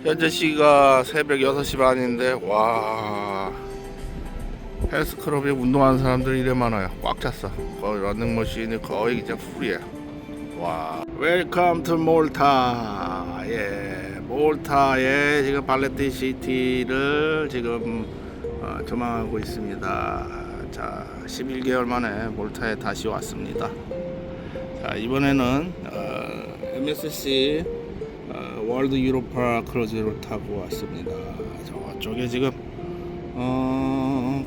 현재 시가 새벽 6시 반인데 와 헬스클럽에 운동하는 사람들이 이래 많아요. 꽉 찼어. 거의 런닝머신이 거의 이제 풀이에요. 와 웰컴 투 몰타. 예, 몰타의 지금 발레트 시티를 지금 조망하고 있습니다. 자 11개월 만에 몰타에 다시 왔습니다. 자 이번에는 MSC 월드 유로파 크루즈를 타고 왔습니다. 저쪽에 지금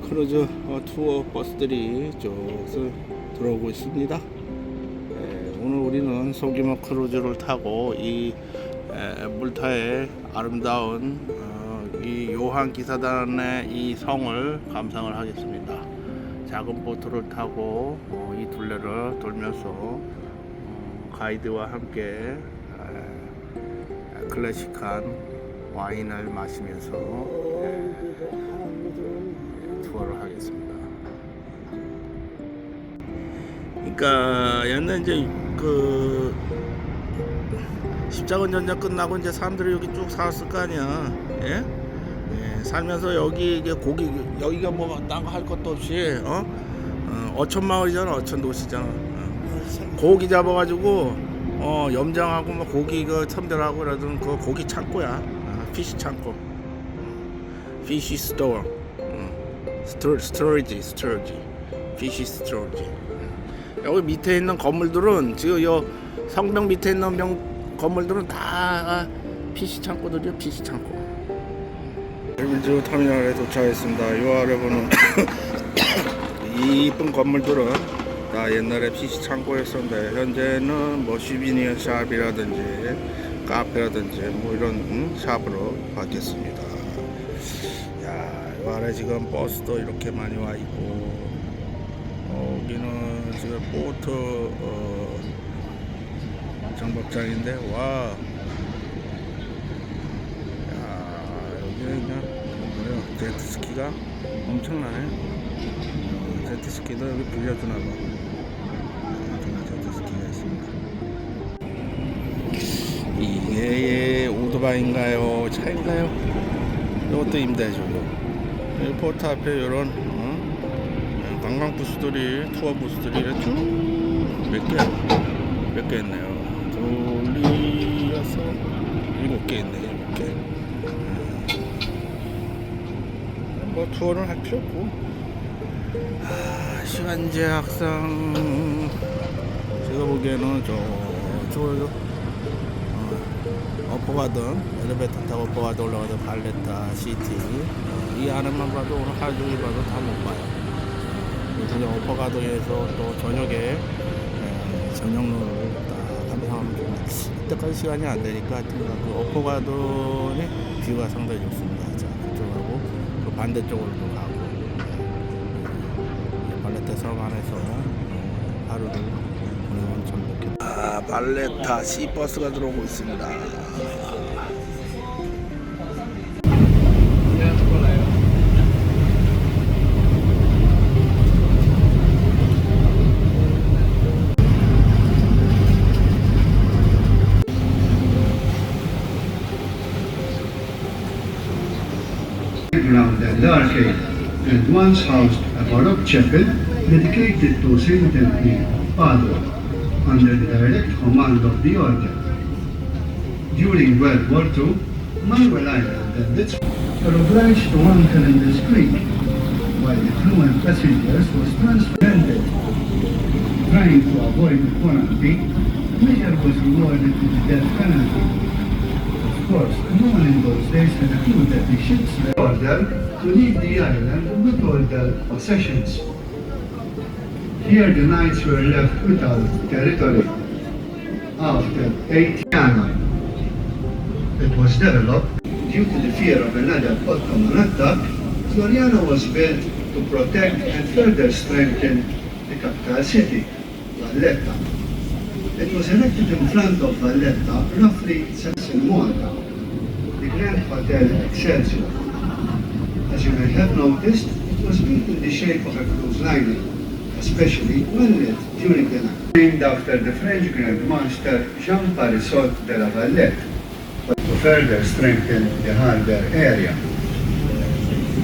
크루즈 투어 버스들이 쭉 들어오고 있습니다. 오늘 우리는 소규모 크루즈를 타고 이 몰타의 아름다운 이 요한 기사단의 이 성을 감상을 하겠습니다. 작은 보트를 타고 이 둘레를 돌면서 가이드와 함께 클래식한 와인을 마시면서 투어를 하겠습니다. 그러니까 옛날 이제 그 십자군 전쟁 끝나고 이제 사람들이 여기 쭉 살았을 거 아니야. 예? 예, 살면서 여기 이게 고기 여기가 뭐 딴 거 할 것도 없이 어촌 마을이잖아. 어촌 도시잖아. 고기 잡아가지고 염장하고 뭐 고기 그 첨들하고 그러던 그 고기 창고야. 피시 창고. 피시 스토어. 스토리지. 피시 스토리지. 여기 밑에 있는 건물들은 지금 요 성벽 밑에 있는 건물들은 다 피시 창고들이요. 피시 창고. 일본주 터미널에 도착했습니다. 이 아래 보는 이 이쁜 건물들은 다 옛날에 PC 창고였었는데 현재는 뭐 시비니어 샵이라든지 카페라든지 뭐 이런 샵으로 바뀌었습니다. 야, 이 아래 지금 버스도 이렇게 많이 와 있고 여기는 지금 보트 정박장인데 와, 야, 여기는 그냥 뭐야 제트스키가 엄청나네. 제트스키도 여기 빌려주나봐. 제트스키가 있습니다. 이게 오토바이인가요? 차인가요? 이것도 임대해줘요. 여기 포트 앞에 이런 관광 부스들이, 투어 부스들이 쭉 몇 개 있네요. 돌리어서 7개 있네. 7개. 뭐 투어는 할 필요 없고. 시간 제약상 제가 보기에는 저쪽으로 어퍼가든 엘리베이터 타고 어퍼가든 올라가든 발레타 시티 이 안에만 봐도 오늘 하루 종일 봐도 다 못 봐요. 그래서 어퍼가든에서 또 저녁에 저녁로를 딱 감상하면 좋은데 이때까지 시간이 안 되니까 하여튼 그 어퍼가든의 뷰가 상당히 좋습니다. 자 그쪽하고 그 반대쪽으로도 가고 발레타 섬 안에서 하루를 보내면 참 좋겠다. 발레타 시버스가 들어오고 있습니다. Around the arcade and once housed a Baroque chapel dedicated to Saint Anthony of Padua under the direct command of the order. During World War II, Manuel Island and its were obliged to anchor in this creek, while the crew and passengers was transferred. Trying to avoid the quarantine, the measure was rewarded with the death penalty. Of course, no one in those days had a clue that the ships were ordered to leave the island with all their possessions. Here the knights were left without territory. After 8 years, it was developed due to the fear of another Ottoman attack. Floriana was built to protect and further strengthen the capital city, Valletta. It was erected in front of Valletta, roughly 6 in Malta, the Grand Hotel Excelsior. As you may have noticed, it was built in the shape of a cruise liner, especially when lit during the night. Named after the French Grand Master Jean Parisot de la Vallette, to further strengthen the harbor area.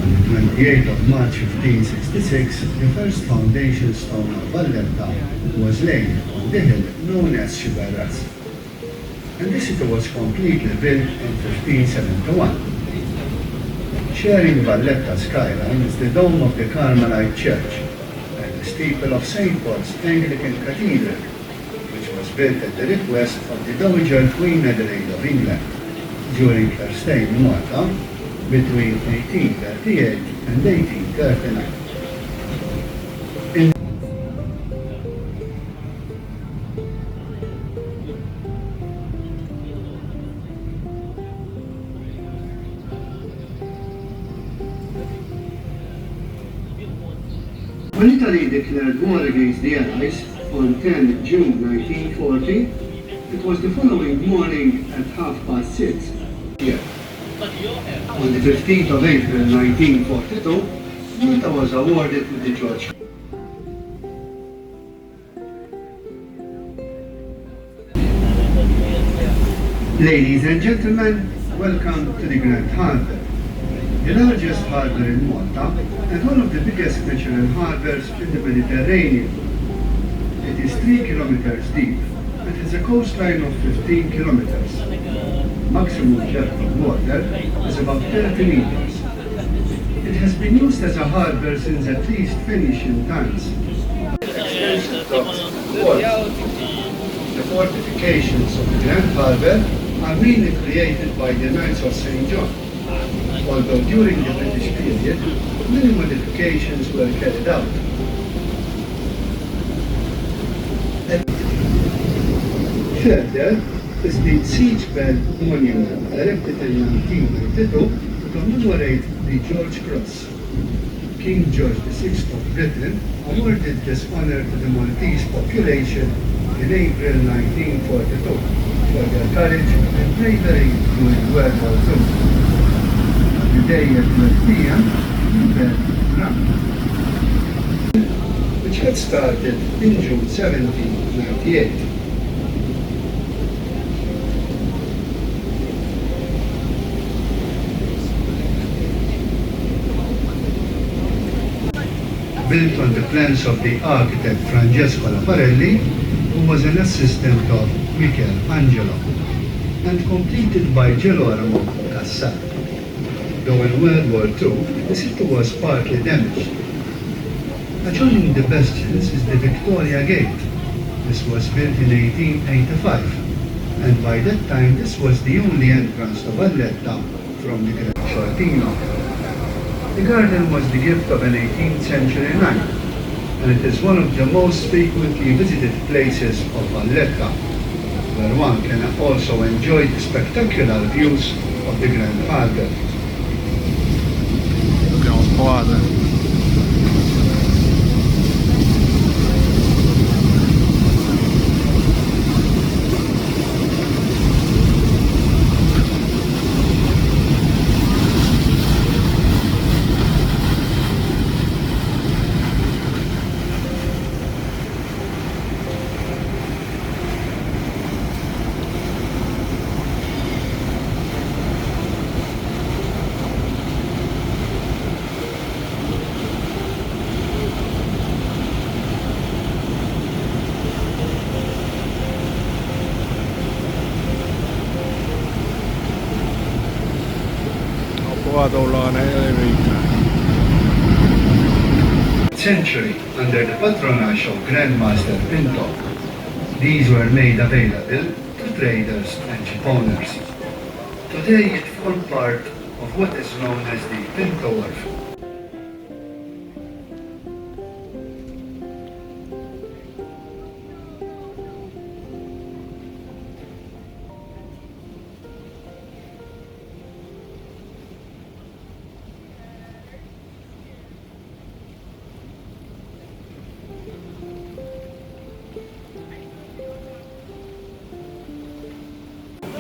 On the 28th of March 1566, the first foundation stone of Valletta was laid on the hill known as Sugar Ras. And the city was completely built in 1571. Sharing Valletta's skyline is the dome of the Carmelite Church and the steeple of St. Paul's Anglican Cathedral, which was built at the request of the Dowager Queen Adelaide of England during her stay in Malta between 1838 and 1839. When Italy declared war against the Allies on 10 June 1940, it was the following morning at 6:30 here. On the 15th of April 1942, Malta was awarded with the George. Ladies and gentlemen, welcome to the Grand Harbour, the largest harbour in Malta and one of the biggest natural harbours in the Mediterranean. It is 3 kilometers deep and has a coastline of 15 kilometers. Maximum depth of water is about 30 meters. It has been used as a harbour since at least Phoenician times. Extensive docks and walls. The fortifications of the Grand Harbour are mainly created by the Knights of St. John, although during the British period, many modifications were carried out. Further is the siege bell monument erected in 1992 to commemorate the George Cross. King George VI of Britain awarded this honour to the Maltese population in April 1942 for their courage and bravery during World War II. Today at 12 p.m., which had started in June 1798. Built on the plans of the architect Francesco Laparelli, who was an assistant of Michelangelo, and completed by Girolamo Cassati. Though in World War II, the city was partly damaged. Adjoining the bastions is the Victoria Gate. This was built in 1885, and by that time this was the only entrance to Valletta from the Grand Shortino. The garden was the gift of an 18th century knight, and it is one of the most frequently visited places of Valletta, where one can also enjoy the spectacular views of the Grand Harbour. Century under the patronage of Grandmaster Pinto. These were made available to traders and shipowners. Today it forms part of what is known as the Pinto Wharf.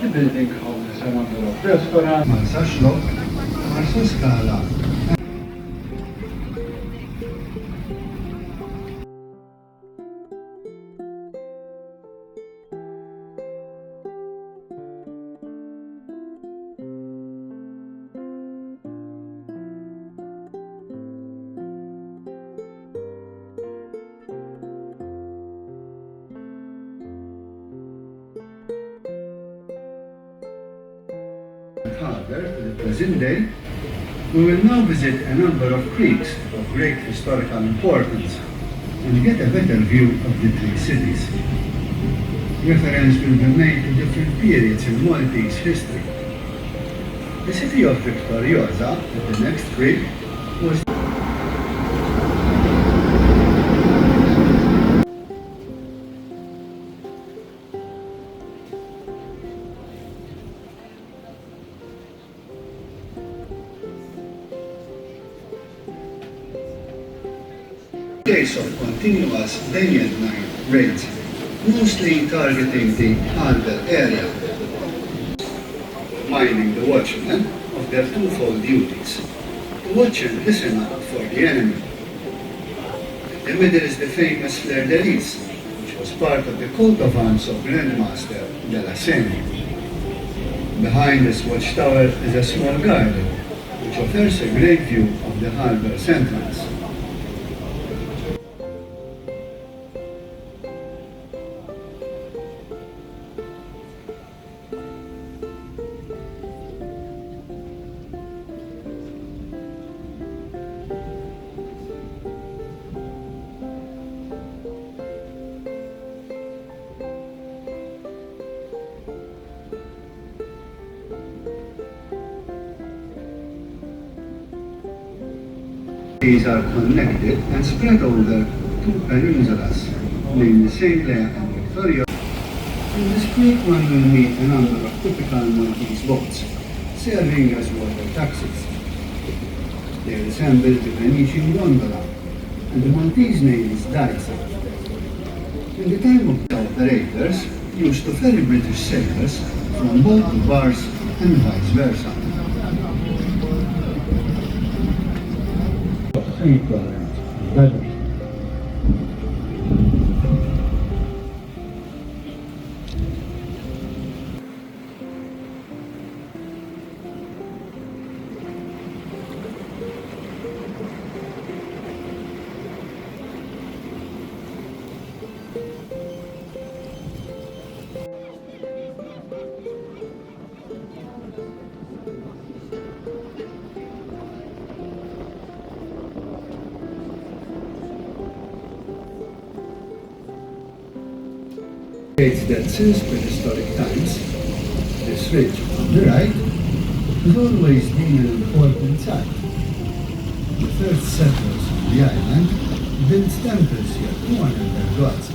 The building houses a number of restaurants, massage shop, Marsa Scala. harbour to the present day, we will now visit a number of creeks of great historical importance and get a better view of the three cities. Reference will be made to different periods in Maltese history. The city of Victoriosa, at the next creek, was case of continuous day and night raids, mostly targeting the harbour area, reminding the watchmen of their twofold duties: to watch and listen out for the enemy. In the middle is the famous Fleur de Lis, which was part of the coat of arms of Grandmaster de la Seine. Behind this watchtower is a small garden, which offers a great view of the harbour's entrance. These are connected and spread over two peninsulas, named Singla and Victoria. In this creek one will meet a number of typical Maltese boats, serving as water taxis. They resemble the Venetian gondola, and the Maltese name is Daisa. In the time of the operators, used to ferry British sailors from boat to bars and vice versa. Better. States that since prehistoric times, this ridge on the right has always been an important site. The first settlers on the island built temples here to honor their gods.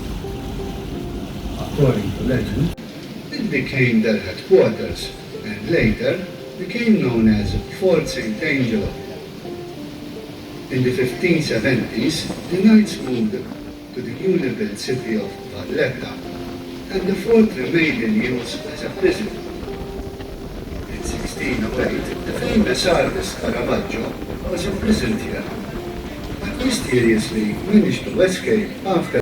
According to legend, it became their headquarters and later became known as Fort St. Angelo. In the 1570s, the Knights moved to the newly built city of Valletta, and the fort remained in use as a prison. In 1608, the famous artist Caravaggio was imprisoned here, but mysteriously managed to escape after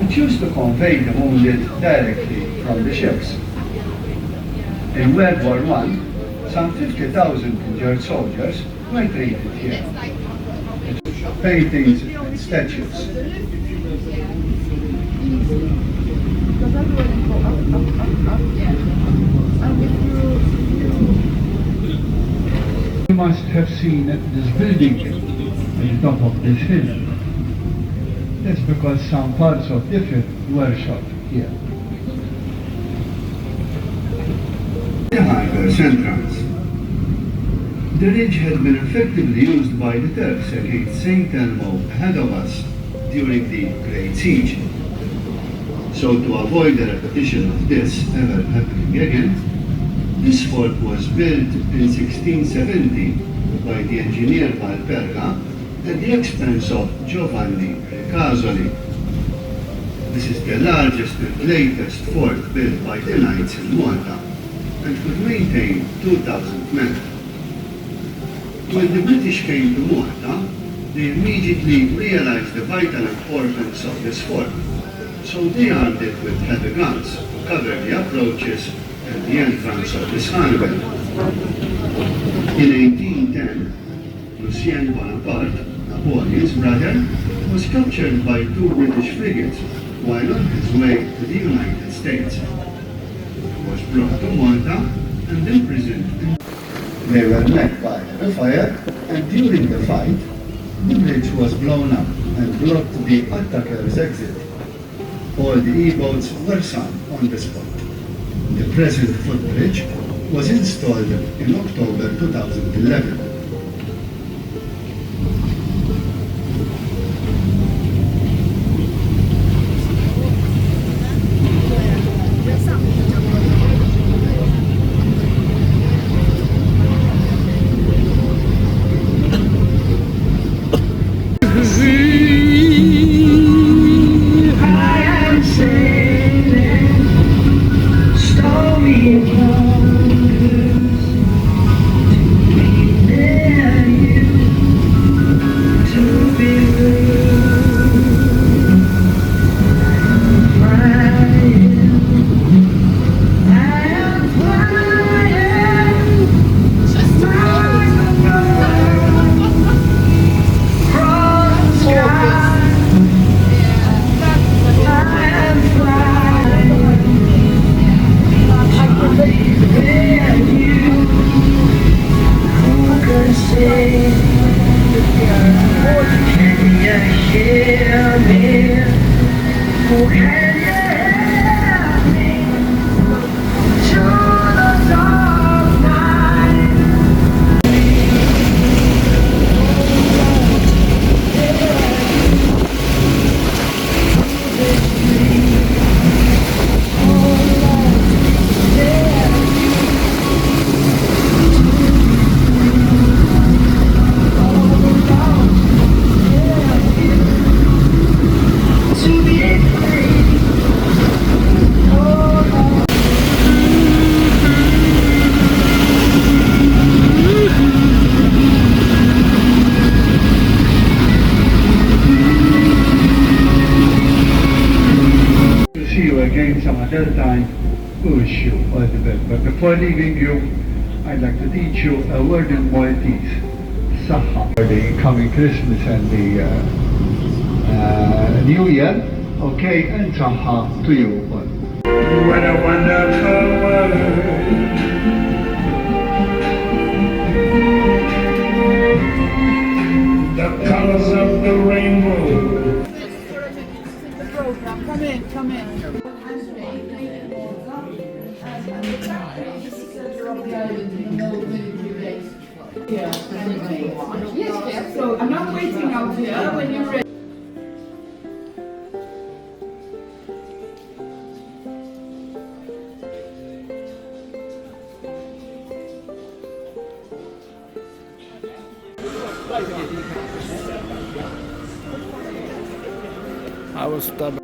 it used to convey the wounded directly from the ships. In World War I, some 50,000 injured soldiers were treated here. Paintings and statues. You must have seen this building on top of this hill. That's because some parts of the film were shot here. The harbour's entrance. The ridge had been effectively used by the Turks against St. Elmo ahead of us during the Great Siege. So to avoid the repetition of this ever happening again, This fort was built in 1670 by the engineer Valperga at the expense of Giovanni Ricasoli. This is the largest and latest fort built by the knights in Malta and could maintain 2,000 men. When the British came to Malta, they immediately realized the vital importance of this fort, so they armed it with heavy guns to cover the approaches and the entrance of this harbour. In 1810, Lucien Bonaparte, Napoleon's brother, was captured by 2 British frigates while on his way to the United States. He was brought to Malta and imprisoned. They were met by a fire, and during the fight, the bridge was blown up and blocked the attackers' exit. All the E-boats were sunk on the spot. The present footbridge was installed in October 2011. Again some other time to wish you all the best. But before leaving you, I'd like to teach you a word in Maltese. Saha. For the coming Christmas and the New Year. Okay, and Saha to you all. What a wonderful world. The colors of the rainbow. Come in, come in. Yes, so I'm not waiting out here when you're ready. I was stubborn.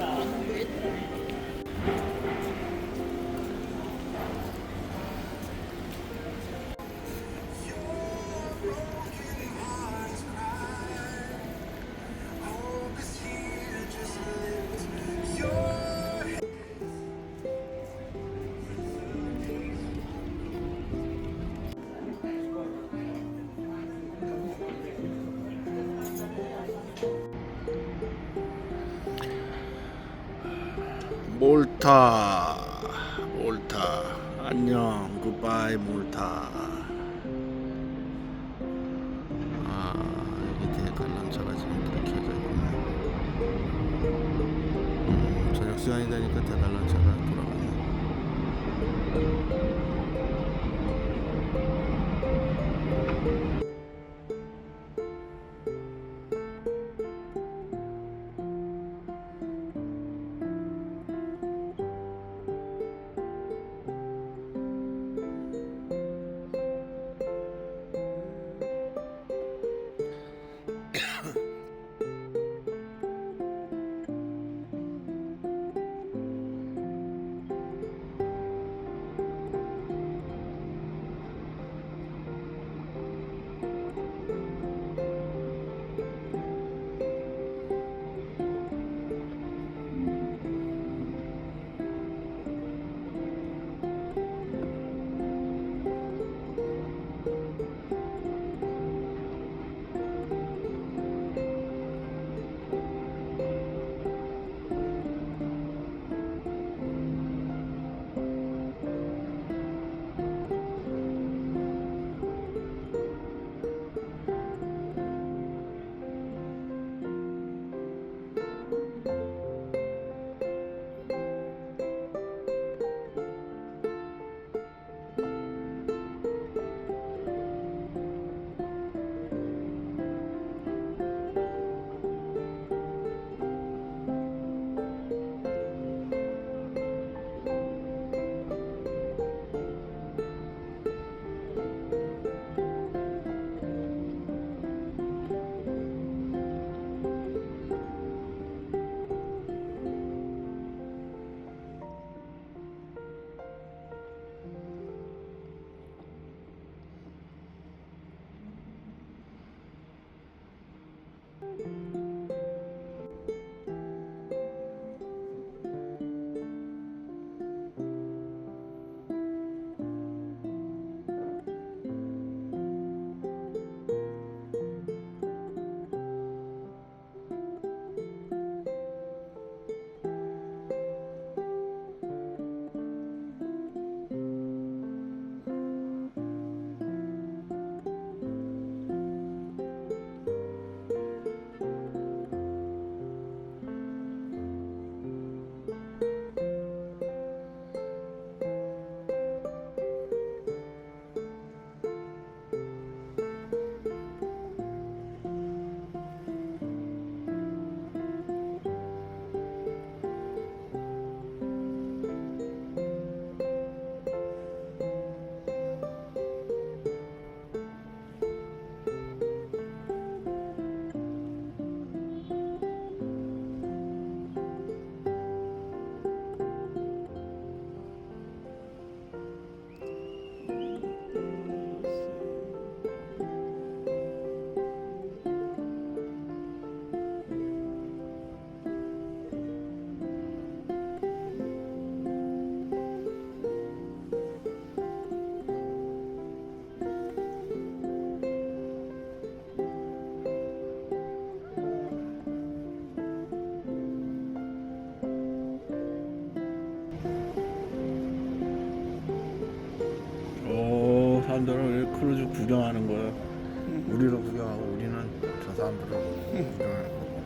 몰타 안녕 굿바이 몰타. 이게 관람차가 지금 이렇게 켜져 있구나. 저녁 시간이 되니까 대관람차가 돌아가네. 오, 사람들은 왜 크루즈 구경하는 거야? 우리로 구경하고 우리는 저 사람들을 구경하는 거고.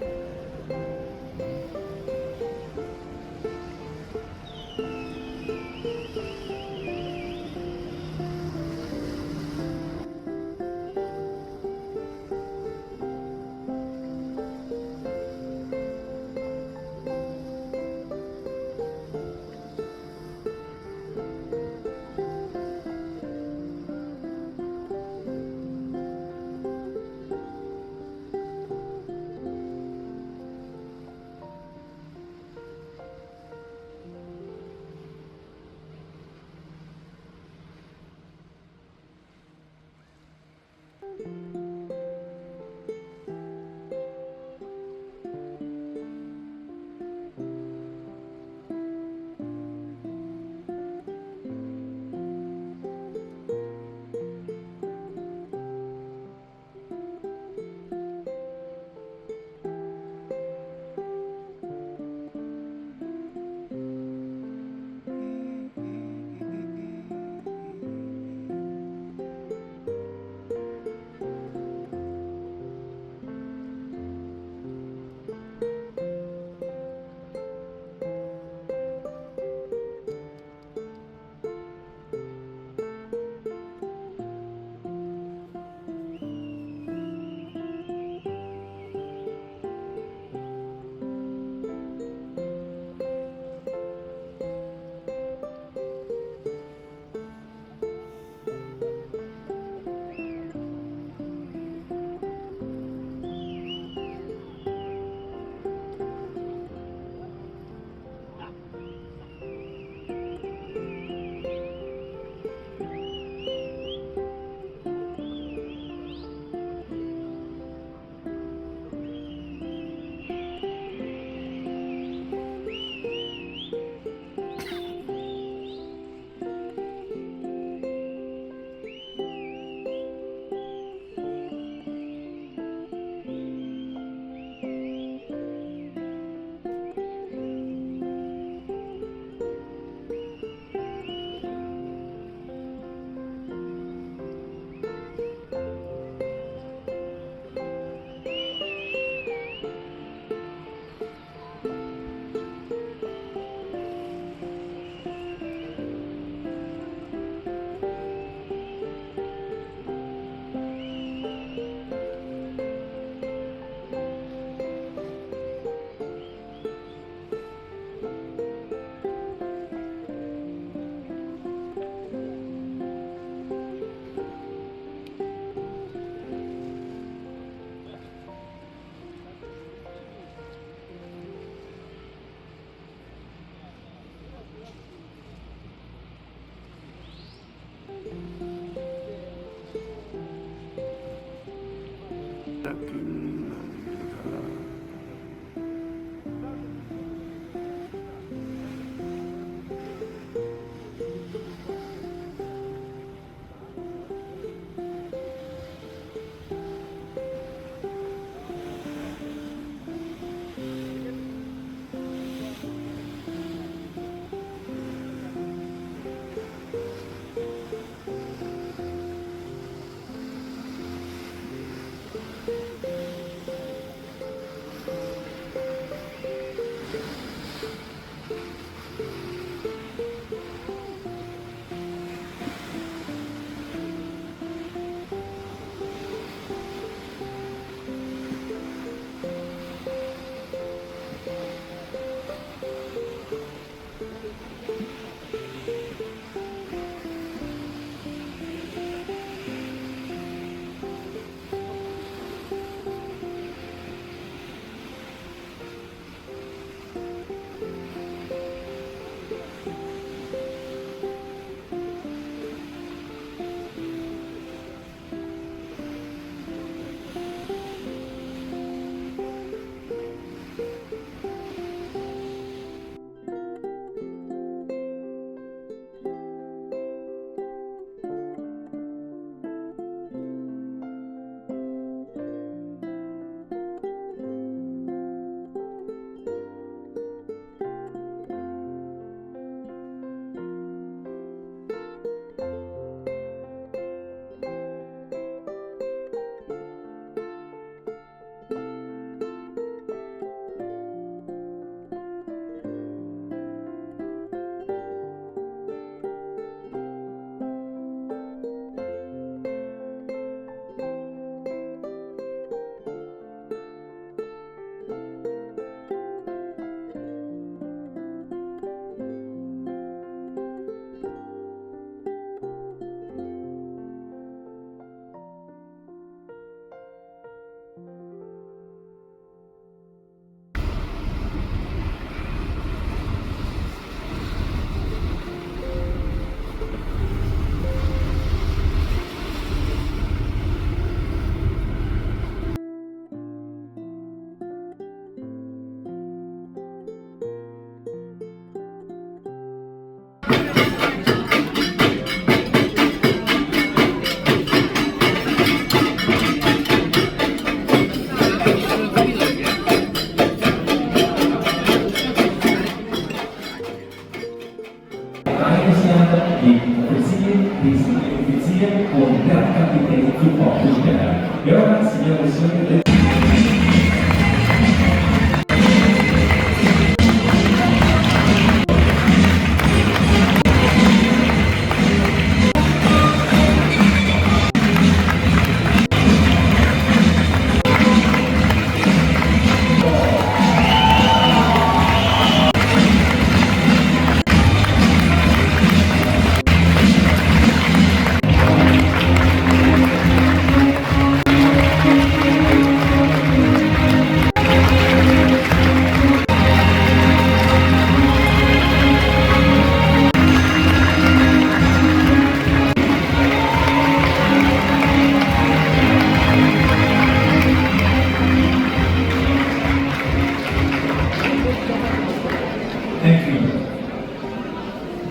Thank you.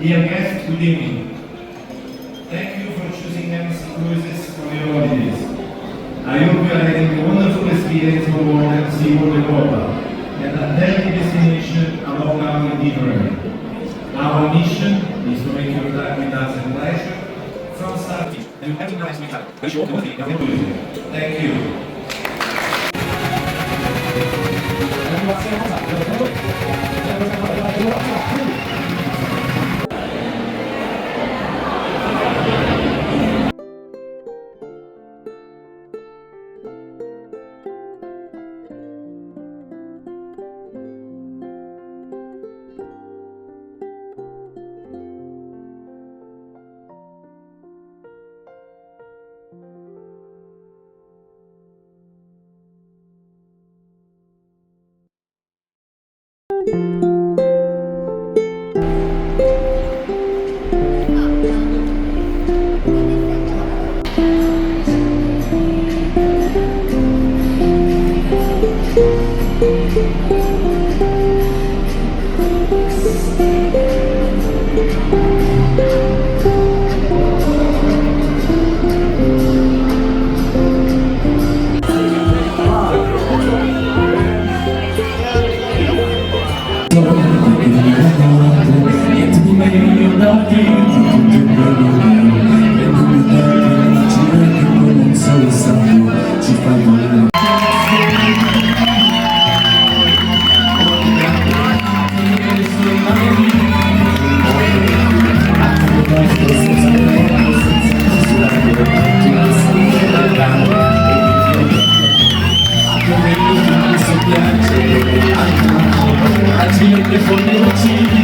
Dear guests, good evening. Thank you for choosing MC Cruises for your holidays. I hope you are having a wonderful experience on board SeaWorld Europa, and a healthy destination along our Mediterranean. Our mission is to make your time with us a pleasure from starting. Thank you. Ti